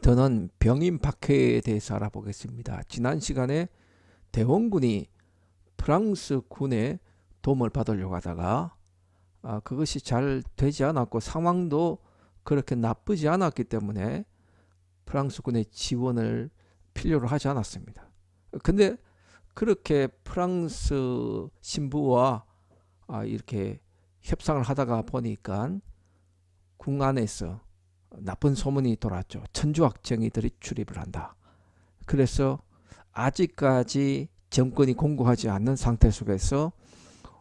저는 병인 박해에 대해서 알아보겠습니다. 지난 시간에 대원군이 프랑스 군의 도움을 받으려고 하다가 그것이 잘 되지 않았고 상황도 그렇게 나쁘지 않았기 때문에 프랑스 군의 지원을 필요로 하지 않았습니다. 근데 그렇게 프랑스 신부와 이렇게 협상을 하다가 보니까 궁 안에서 나쁜 소문이 돌았죠. 천주학쟁이들이 출입을 한다. 그래서 아직까지 정권이 공고하지 않는 상태 속에서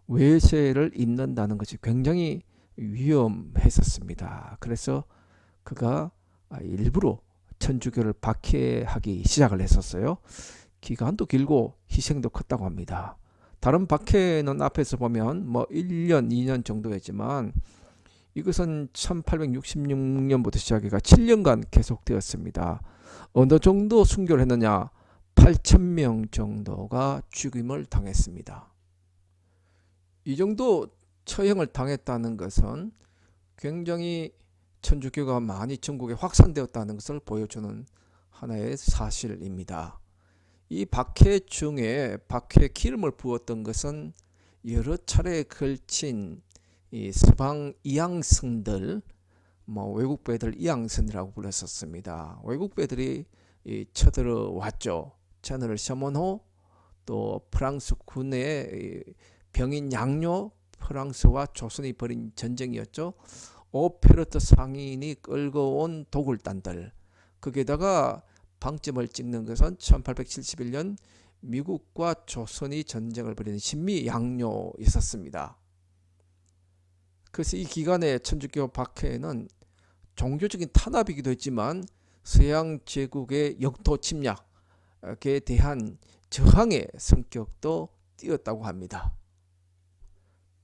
외세를 잇는다는 것이 굉장히 위험했었습니다. 그래서 그가 일부러 천주교를 박해하기 시작을 했었어요. 기간도 길고 희생도 컸다고 합니다. 다른 박해는 앞에서 보면 1년, 2년 정도였지만 이것은 1866년부터 시작해가 7년간 계속되었습니다. 어느 정도 순교를 했느냐? 8,000명 정도가 죽임을 당했습니다. 이 정도 처형을 당했다는 것은 굉장히 천주교가 많이 전국에 확산되었다는 것을 보여주는 하나의 사실입니다. 이 박해 중에 박해에 기름을 부었던 것은 여러 차례에 걸친 이 서방 이양성들, 외국 배들 이양선이라고 불렀었습니다. 외국 배들이 쳐들어왔죠. 제너럴 셔먼호, 또 프랑스 군의 병인 양료, 프랑스와 조선이 벌인 전쟁이었죠. 오페르트 상인이 끌고 온 도굴단들, 거기에다가 방점을 찍는 것은 1871년 미국과 조선이 전쟁을 벌이는 신미 양료에 있었습니다. 그래서 이 기간에 천주교 박해는 종교적인 탄압이기도 했지만 서양 제국의 영토 침략에 대한 저항의 성격도 띄었다고 합니다.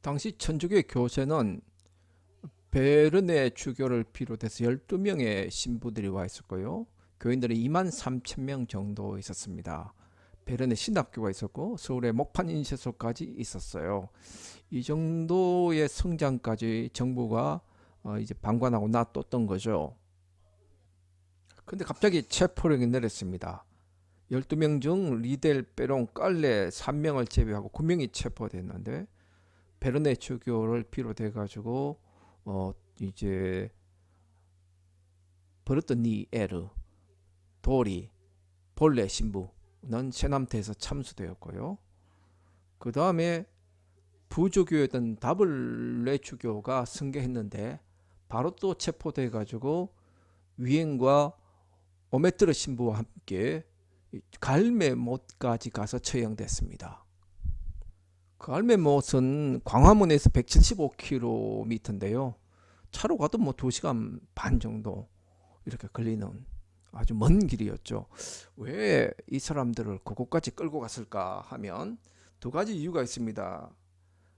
당시 천주교의 교세는 베르네 주교를 비롯해서 12명의 신부들이 와 있었고요. 교인들이 23,000명 정도 있었습니다. 베르네 신학교가 있었고 서울의 목판 인쇄소까지 있었어요. 이 정도의 성장까지 정부가 이제 방관하고 놔뒀던 거죠. 근데 갑자기 체포령이 내렸습니다. 12명 중 리델, 빼롱, 깔레 3명을 제외하고 9명이 체포됐는데 베르네 주교를 비롯해 가지고 이제 버르트니 에르, 도리, 볼레 신부는 세남태에서 참수되었고요. 그 다음에 부주교였던 다블레 주교가 승계했는데 바로 또 체포돼 가지고 위엔과 오메트르 신부와 함께 갈메못까지 가서 처형됐습니다. 갈메못은 광화문에서 175km인데요. 차로 가도 2시간 반 정도 이렇게 걸리는 아주 먼 길이었죠. 왜 이 사람들을 그곳까지 끌고 갔을까 하면 두 가지 이유가 있습니다.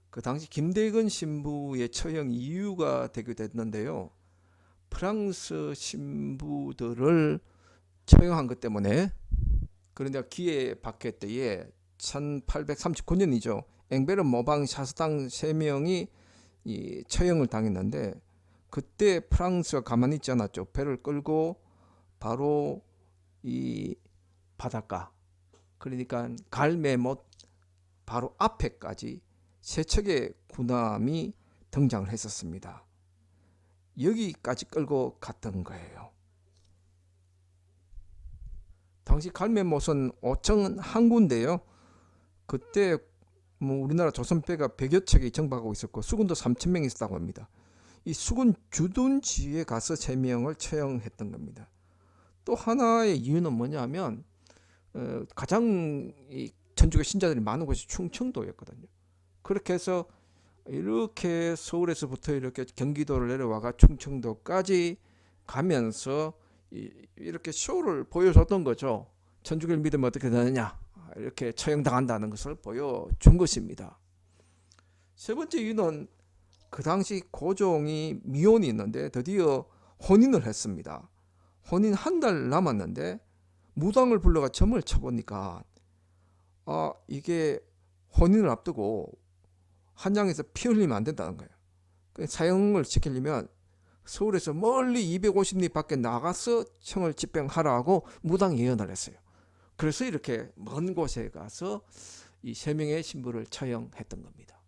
그 당시 김대근 신부의 처형 이유가 되기도 했는데요. 프랑스 신부들을 처형한 것 때문에, 그런데 기에 박해 때에 1839년이죠. 앵베르 모방 샤스당 3명이 처형을 당했는데 그때 프랑스가 가만히 있지 않았죠. 배를 끌고 바로 이 바닷가, 그러니까 갈메못 바로 앞에까지 세 척의 군함이 등장을 했었습니다. 여기까지 끌고 갔던 거예요. 당시 갈메못은 5천 항구인데요. 그때 우리나라 조선배가 100여 척이 정박하고 있었고 수군도 3,000명 있었다고 합니다. 이 수군 주둔지에 가서 3명을 처형했던 겁니다. 또 하나의 이유는 뭐냐면 가장 천주교 신자들이 많은 곳이 충청도였거든요. 그렇게 해서 이렇게 서울에서부터 이렇게 경기도를 내려와가 충청도까지 가면서 이렇게 쇼를 보여줬던 거죠. 천주교를 믿으면 어떻게 되느냐, 이렇게 처형당한다는 것을 보여준 것입니다. 세 번째 이유는 그 당시 고종이 미혼이 있는데 드디어 혼인을 했습니다. 혼인 한 달 남았는데 무당을 불러가 점을 쳐보니까 이게 혼인을 앞두고 한양에서 피 흘리면 안 된다는 거예요. 사형을 시키려면 서울에서 멀리 250리 밖에 나가서 청을 집행하라고 무당 예언을 했어요. 그래서 이렇게 먼 곳에 가서 이 3명의 신부를 처형했던 겁니다.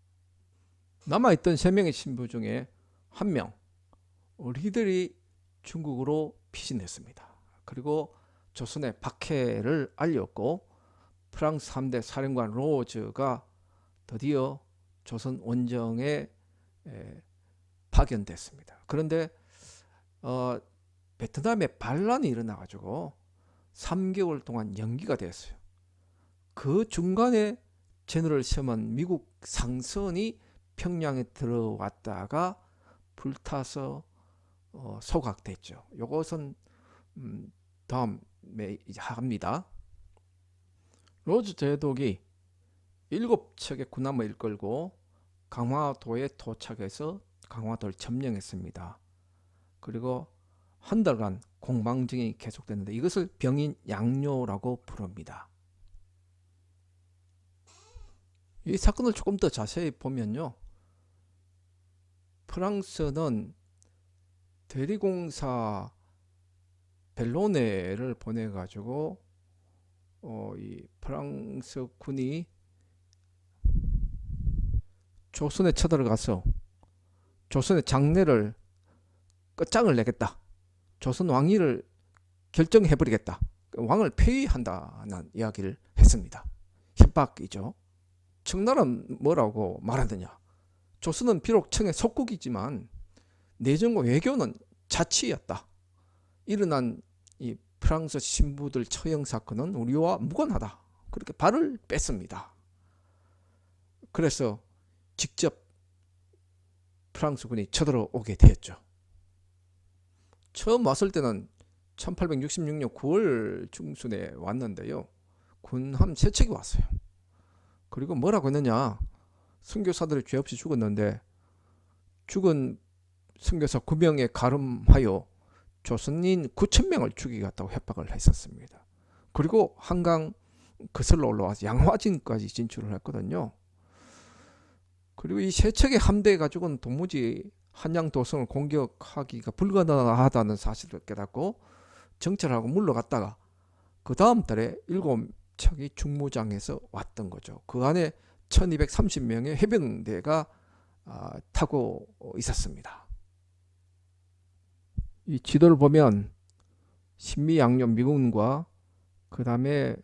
남아있던 3명의 신부 중에 1명, 리들이 중국으로 피신했습니다. 그리고 조선의 박해를 알렸고 프랑스 3대 사령관 로즈가 드디어 조선 원정에 파견됐습니다. 그런데 베트남에 반란이 일어나가지고 3개월 동안 연기가 됐어요. 그 중간에 제너럴 셔먼 미국 상선이 평양에 들어왔다가 불타서 소각됐죠. 이것은 다음에 이제 합니다. 로즈 제독이 7척의 군함을 이끌고 강화도에 도착해서 강화도를 점령했습니다. 그리고 한 달간 공방전이 계속됐는데 이것을 병인 양요라고 부릅니다. 이 사건을 조금 더 자세히 보면요, 프랑스는 대리공사 벨로네를 보내가지고 이 프랑스 군이 조선에 쳐들어가서 조선의 장래를 끝장을 내겠다, 조선 왕위를 결정해버리겠다, 왕을 폐위한다는 이야기를 했습니다. 협박이죠. 청나라는 뭐라고 말하느냐, 조선은 비록 청의 속국이지만 내정과 외교는 자치였다. 일어난 이 프랑스 신부들 처형 사건은 우리와 무관하다. 그렇게 발을 뺐습니다. 그래서 직접 프랑스군이 쳐들어오게 되었죠. 처음 왔을 때는 1866년 9월 중순에 왔는데요, 군함 3척이 왔어요. 그리고 뭐라고 했느냐, 선교사들이 죄 없이 죽었는데 죽은 선교사 9명에 가름하여 조선인 9,000명을 죽이겠다고 협박을 했었습니다. 그리고 한강 거슬러 올라와서 양화진까지 진출을 했거든요. 그리고 이 3척의 함대 가지고는 도무지 한양 도성을 공격하기가 불가능하다는 사실을 깨닫고 정찰하고 물러갔다가 그 다음 달에 7척이 중무장에서 왔던 거죠. 그 안에 1230명의 해병대가 타고 있었습니다. 이 지도를 보면 신미양요 미군과 그 다음에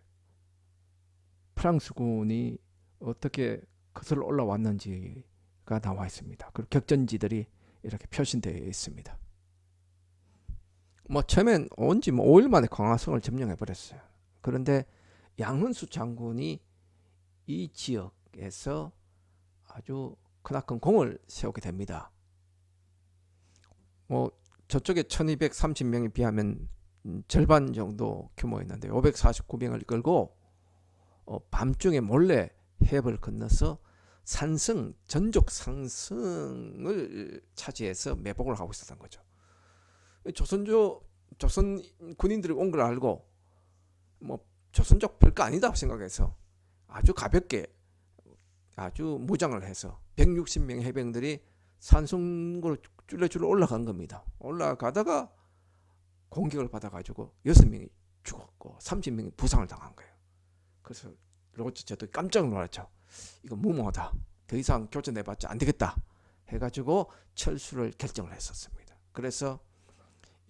프랑스군이 어떻게 거슬러 올라왔는지가 나와 있습니다. 그리고 격전지들이 이렇게 표시되어 있습니다. 처음엔 온지 5일 만에 광화성을 점령해 버렸어요. 그런데 양훈수 장군이 이 지역에서 아주 크나큰 공을 세우게 됩니다. 저쪽에 1230명에 비하면 절반 정도 규모였는데 549명을 이끌고 밤중에 몰래 해협을 건너서 산성, 전족 상성을 차지해서 매복을 하고 있었던 거죠. 조선 군인들이 온 걸 알고 조선족 별거 아니다 생각해서 아주 가볍게 아주 무장을 해서 160명의 해병들이 산성으로 줄레줄레 올라간 겁니다. 올라가다가 공격을 받아가지고 6명이 죽었고 30명이 부상을 당한 거예요. 그래서 로즈 제독이 깜짝 놀랐죠. 이거 무모하다. 더 이상 교전해봤자 안 되겠다 해가지고 철수를 결정을 했었습니다. 그래서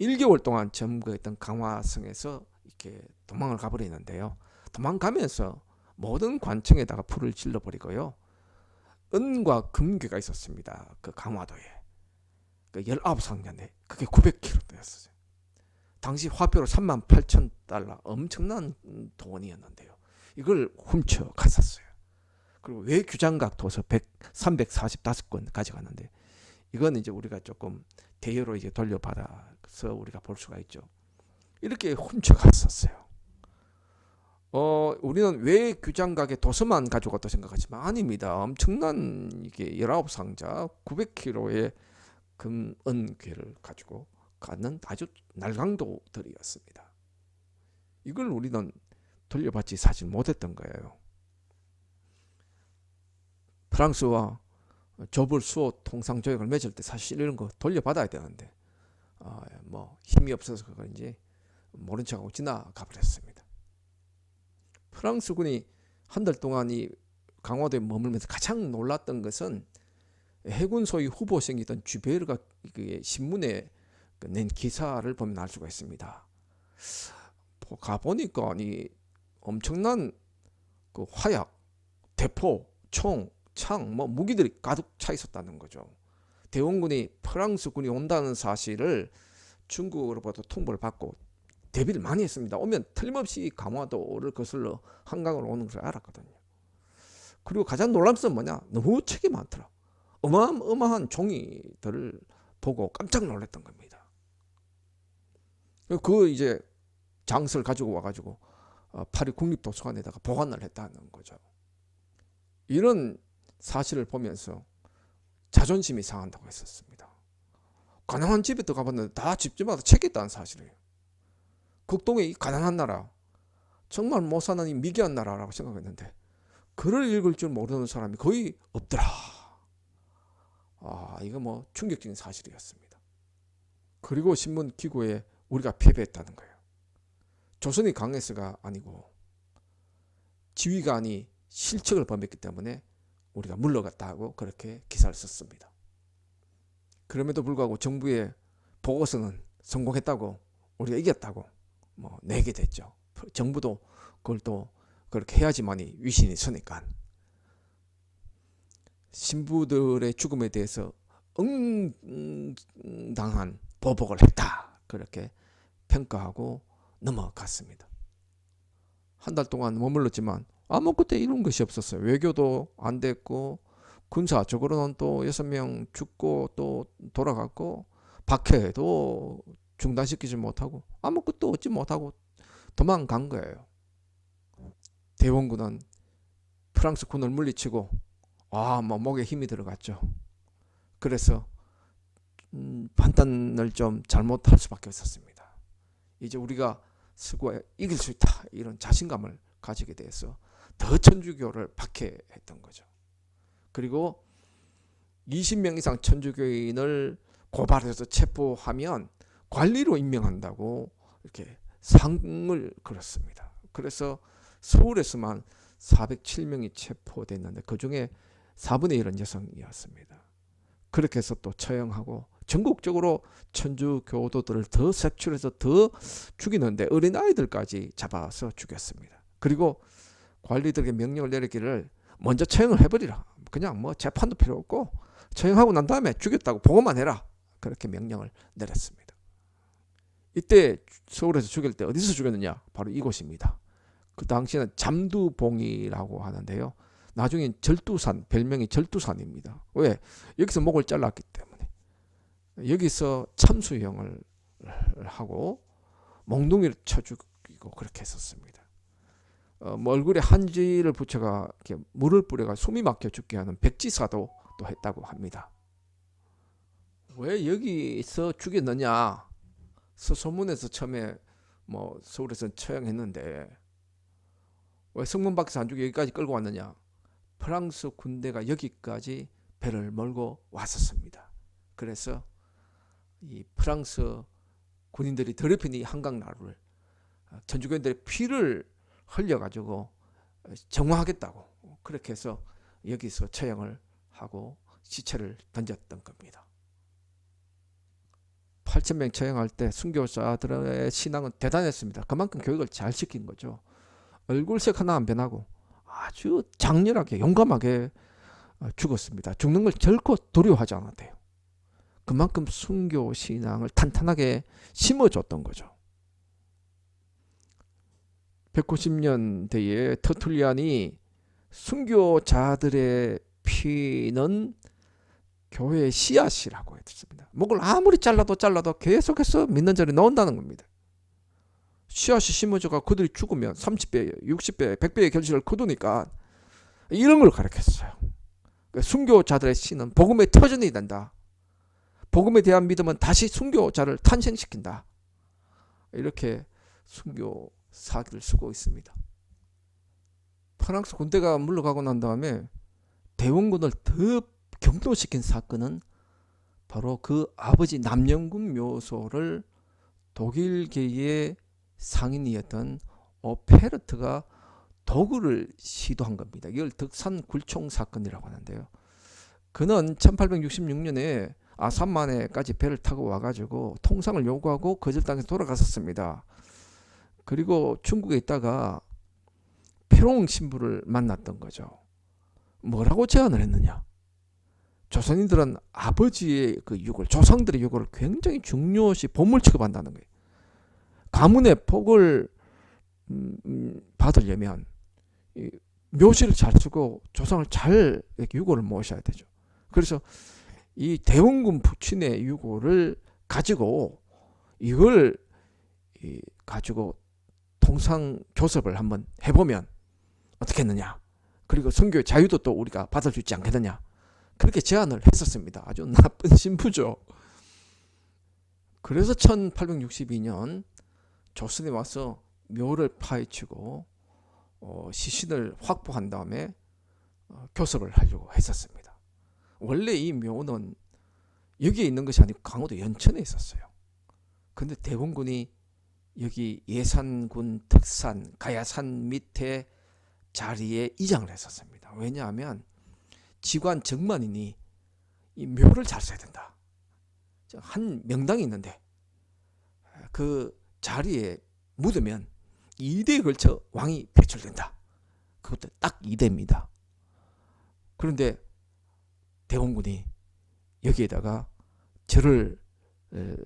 1개월 동안 점거했던 강화성에서 이렇게 도망을 가버리는데요. 도망가면서 모든 관청에다가 불을 질러버리고요. 은과 금괴가 있었습니다. 그 강화도에. 그 19상년에 그게 900kg였어요. 당시 화폐로 38,000달러, 엄청난 돈이었는데요. 이걸 훔쳐 갔었어요. 그리고 외규장각 도서 345권 가져갔는데 이건 이제 우리가 조금 대여로 이제 돌려받아서 우리가 볼 수가 있죠. 이렇게 훔쳐 갔었어요. 우리는 외규장각의 도서만 가져갔다 생각하지만 아닙니다. 엄청난 이게 19상자 900kg의 금, 은, 괴를 가지고 가는 아주 날강도들이었습니다. 이걸 우리는 돌려받지 사실 못했던 거예요. 프랑스와 조불 수호 통상조약을 맺을 때 사실 이런 거 돌려받아야 되는데 뭐 힘이 없어서 그런지 모른 척하고 지나가 버렸습니다. 프랑스군이 한 달 동안 이 강화도에 머물면서 가장 놀랐던 것은 해군 소위 후보생이던 쥐베르가 신문에 낸 기사를 보면 알 수가 있습니다. 가보니까 이 엄청난 그 화약, 대포, 총, 창, 뭐 무기들이 가득 차 있었다는 거죠. 대원군이 프랑스군이 온다는 사실을 중국으로부터 통보를 받고 대비를 많이 했습니다. 오면 틀림없이 강화도를 거슬러 한강으로 오는 것을 알았거든요. 그리고 가장 놀라운 것은 뭐냐? 너무 책이 많더라. 어마어마한 종이들을 보고 깜짝 놀랐던 겁니다. 그 이제 장서를 가지고 와가지고 파리 국립도서관에다가 보관을 했다는 거죠. 이런 사실을 보면서 자존심이 상한다고 했었습니다. 가난한 집에 들어가봤는데 다 집집마다 책이 있다는 사실이에요. 극동의 이 가난한 나라, 정말 못 사는 이 미개한 나라라고 생각했는데 글을 읽을 줄 모르는 사람이 거의 없더라. 이거 뭐 충격적인 사실이었습니다. 그리고 신문 기고에 우리가 패배했다는 거예요. 조선이 강해서가 아니고 지휘관이 실책을 범했기 때문에 우리가 물러갔다 하고 그렇게 기사를 썼습니다. 그럼에도 불구하고 정부의 보고서는 성공했다고, 우리가 이겼다고 뭐 내게 됐죠. 정부도 그걸 또 그렇게 해야지만이 위신이 서니까. 신부들의 죽음에 대해서 응당한 보복을 했다, 그렇게 평가하고 넘어갔습니다. 한 달 동안 머물렀지만 그때 이룬 것이 없었어요. 외교도 안 됐고 군사적으로는 또 6명 죽고 또 돌아갔고 박해도 중단시키지 못하고 아무것도 얻지 못하고 도망간 거예요. 대원군은 프랑스 군을 물리치고 뭐 목에 힘이 들어갔죠. 그래서 판단을 좀 잘못할 수밖에 없었습니다. 이제 우리가 서구에 이길 수 있다, 이런 자신감을 가지게 돼서 더 천주교를 박해했던 거죠. 그리고 20명 이상 천주교인을 고발해서 체포하면 관리로 임명한다고 이렇게 상을 걸었습니다. 그래서 서울에서만 407명이 체포됐는데 그중에 4분의 1은 여성이었습니다. 그렇게 해서 또 처형하고 전국적으로 천주교도들을 더 색출해서 더 죽이는데 어린아이들까지 잡아서 죽였습니다. 그리고 관리들에게 명령을 내리기를 먼저 처형을 해버리라. 그냥 뭐 재판도 필요 없고 처형하고 난 다음에 죽였다고 보고만 해라. 그렇게 명령을 내렸습니다. 이때 서울에서 죽일 때 어디서 죽였느냐? 바로 이곳입니다. 그 당시에는 잠두봉이라고 하는데요. 나중엔 절두산, 별명이 절두산입니다. 왜? 여기서 목을 잘랐기 때문에. 여기서 참수형을 하고 몽둥이를 쳐 죽이고 그렇게 했었습니다. 얼굴에 한지를 붙여가 이렇게 물을 뿌려가 숨이 막혀 죽게 하는 백지사도 또 했다고 합니다. 왜 여기서 죽였느냐? 서소문에서 처음에 뭐 서울에서 처형했는데 왜 성문 밖에서 안 죽여 여기까지 끌고 왔느냐? 프랑스 군대가 여기까지 배를 몰고 왔었습니다. 그래서 이 프랑스 군인들이 더럽힌 이 한강나루를 천주교인들의 피를 흘려가지고 정화하겠다고 그렇게 해서 여기서 처형을 하고 시체를 던졌던 겁니다. 8,000명 처형할 때 순교자들의 신앙은 대단했습니다. 그만큼 교육을 잘 시킨 거죠. 얼굴색 하나 안 변하고 아주 장렬하게 용감하게 죽었습니다. 죽는 걸 결코 두려워하지 않았대요. 그만큼 순교 신앙을 탄탄하게 심어줬던 거죠. 190년대에 터툴리안이 순교자들의 피는 교회의 씨앗이라고 했습니다. 목을 아무리 잘라도 계속해서 믿는 자리 넣는다는 겁니다. 씨앗이 심어져가 그들이 죽으면 30배, 60배, 100배의 결실을 거두니까 이런 걸 가르쳤어요. 순교자들의 씨는 복음의 터전이 된다. 복음에 대한 믿음은 다시 순교자를 탄생시킨다. 이렇게 순교 사기를 쓰고 있습니다. 프랑스 군대가 물러가고 난 다음에 대원군을 더 격노시킨 사건은 바로 그 아버지 남영군 묘소를 독일계의 상인이었던 오페르트가 도구를 시도한 겁니다. 이걸 덕산 굴총 사건이라고 하는데요. 그는 1866년에 아산만에까지 배를 타고 와가지고 통상을 요구하고 거절당해서 돌아갔었습니다. 그리고 중국에 있다가 페롱 신부를 만났던 거죠. 뭐라고 제안을 했느냐? 조선인들은 아버지의 그 유골, 조상들의 유골을 굉장히 중요시 보물 취급한다는 거예요. 가문의 복을 받으려면 묘실을 잘 쓰고 조상을 잘 이렇게 유골을 모셔야 되죠. 그래서 이 대원군 부친의 유골을 가지고 이걸 가지고 통상 교섭을 한번 해보면 어떻겠느냐. 그리고 선교의 자유도 또 우리가 받을 수 있지 않겠느냐. 그렇게 제안을 했었습니다. 아주 나쁜 신부죠. 그래서 1862년 조선에 와서 묘를 파헤치고 시신을 확보한 다음에 교섭을 하려고 했었습니다. 원래 이 묘는 여기에 있는 것이 아니고 강원도 연천에 있었어요. 근데 대원군이 여기 예산군 덕산 가야산 밑에 자리에 이장을 했었습니다. 왜냐하면 지관 정만인이 이 묘를 잘 써야 된다. 한 명당이 있는데 그 자리에 묻으면 2대에 걸쳐 왕이 배출된다. 그것도 딱 2대입니다. 그런데 대원군이 여기에다가 절을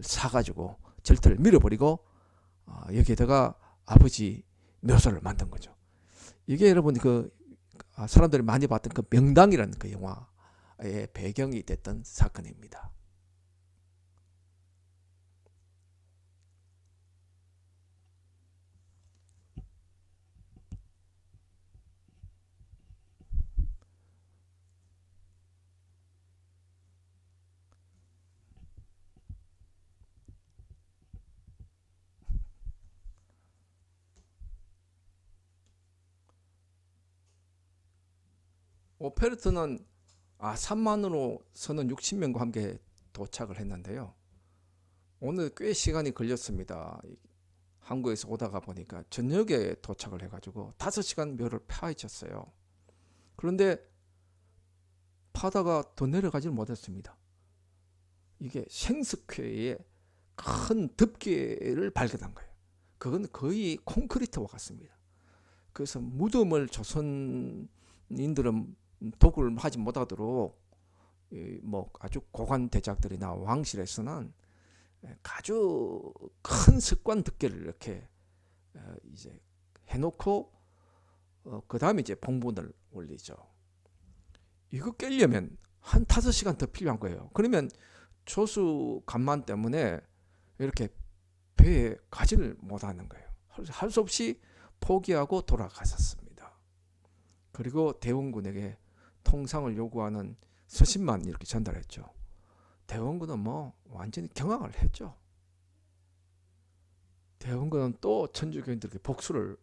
사가지고 절터를 밀어버리고 여기에다가 아버지 묘소를 만든 거죠. 이게 여러분 그 사람들이 많이 봤던 그 명당이라는 그 영화의 배경이 됐던 사건입니다. 오페르트는 아산만으로 서는 60명과 함께 도착을 했는데요. 오늘 꽤 시간이 걸렸습니다. 한국에서 오다가 보니까 저녁에 도착을 해가지고 5시간 묘를 파헤쳤어요. 그런데 파다가 더 내려가지는 못했습니다. 이게 생석회에 큰 덮개를 발견한 거예요. 그건 거의 콘크리트와 같습니다. 그래서 무덤을 조선인들은 도굴 하지 못하도록 뭐 아주 고관 대작들이나 왕실에서는 아주 큰 석관 덮개를 이렇게 이제 해놓고 그 다음에 이제 봉분을 올리죠. 이거 깰려면 한 5시간 더 필요한 거예요. 그러면 조수 간만 때문에 이렇게 배에 가지를 못하는 거예요. 할 수 없이 포기하고 돌아갔었습니다. 그리고 대원군에게 통상을 요구하는 서신만 이렇게 전달했죠. 대원군은 뭐 완전히 경악을 했죠. 대원군은 또 천주교인들에게 복수를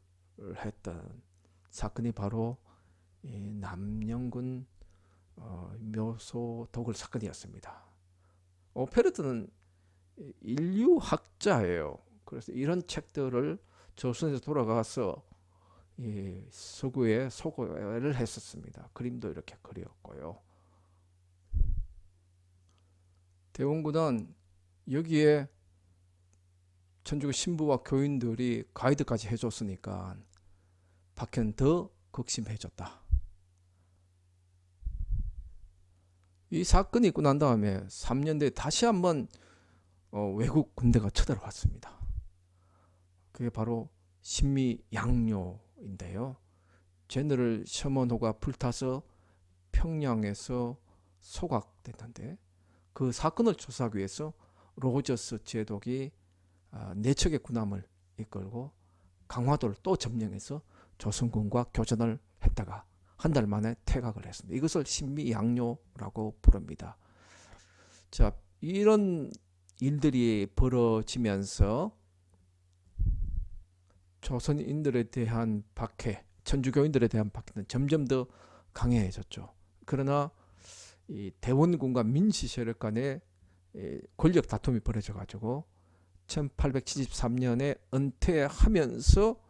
했던 사건이 바로 이 남영군 묘소 도굴 사건이었습니다. 오페르트는 인류학자예요. 그래서 이런 책들을 조선에서 돌아가서 서구에 소개를 했었습니다. 그림도 이렇게 그렸고요. 대원군은 여기에 천주교 신부와 교인들이 가이드까지 해줬으니까 박해는 더 극심해졌다. 이 사건이 있고 난 다음에 3년 뒤에 다시 한번 외국 군대가 쳐들어왔습니다. 그게 바로 신미양요인데요. 제너럴 셔먼호가 불타서 평양에서 소각됐는데 그 사건을 조사하기 위해서 로저스 제독이 4척의 군함을 이끌고 강화도를 또 점령해서 조선군과 교전을 했다가 한 달 만에 퇴각을 했습니다. 이것을 신미양요라고 부릅니다. 자, 이런 일들이 벌어지면서 조선인들에 대한 박해, 천주교인들에 대한 박해는 점점 더 강해졌죠. 그러나 이 대원군과 민시 세력 간의 권력 다툼이 벌어져 가지고 1873년에 은퇴하면서